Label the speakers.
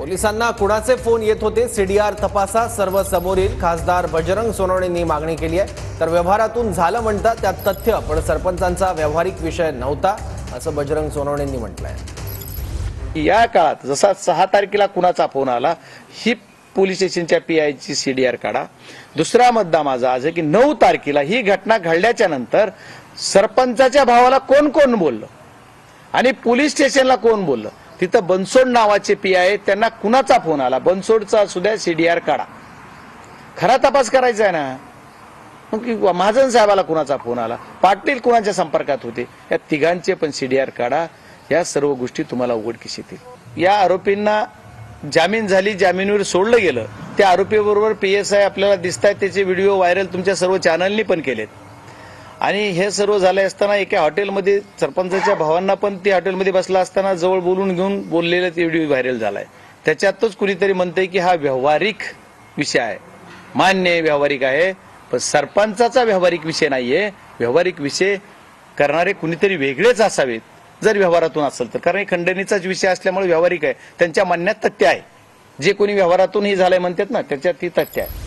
Speaker 1: पोलिसांना कुणाचे फोन येत होते सीडीआर तपासा, सर्व समोर येईल. खासदार बजरंग सोनवणेंनी मागणी केली आहे. तर व्यवहारातून झालं म्हणतात त्यात तथ्य, पण सरपंचांचा व्यावहारिक विषय नव्हता असं बजरंग सोनवणेंनी म्हटलंय.
Speaker 2: या काळात जसा 6 तारखेला कुणाचा फोन आला, ही पोलीस स्टेशनच्या पीआयची सीडीआर काढा. दुसरा मुद्दा माझा आज आहे की 9 तारखेला ही घटना घडल्याच्या नंतर सरपंचाच्या भावाला कोण कोण बोललं आणि पोलीस स्टेशनला कोण बोललं, तिथं बनसोड नावाचे पीआय, त्यांना कुणाचा फोन आला, बनसोडचा सुद्धा सीडीआर काढा. खरा तपास करायचा आहे ना. मग महाजन साहेबाला कुणाचा फोन आला, पाटील कुणाच्या संपर्कात होते, या तिघांचे पण सीडीआर काढा. या सर्व गोष्टी तुम्हाला उघडकीस येतील. या आरोपींना जामीन झाली, जामीनवर सोडलं गेलं. त्या आरोपीबरोबर पीएसआय आपल्याला दिसत आहेत, त्याचे व्हिडिओ व्हायरल तुमच्या सर्व चॅनलनी पण केलेत. आणि हे सर्व झाले असताना एका हॉटेलमध्ये सरपंचाच्या भावांना पण त्या हॉटेलमध्ये बसला असताना जवळ बोलून घेऊन बोललेला ते व्हिडिओ व्हायरल झालाय. त्याच्यातच कुणीतरी म्हणतंय की हा व्यावहारिक विषय आहे. मान्य व्यावहारिक आहे, पण सरपंचाचा व्यावहारिक विषय नाहीये. व्यावहारिक विषय करणारे कुणीतरी वेगळेच असावेत जर व्यवहारातून असेल तर. कारण हे खंडणीचाच विषय असल्यामुळे व्यावहारिक आहे. त्यांच्या म्हणण्यात तथ्य आहे. जे कोणी व्यवहारातून ही झालंय म्हणतात ना, त्याच्यात ती तथ्य आहे.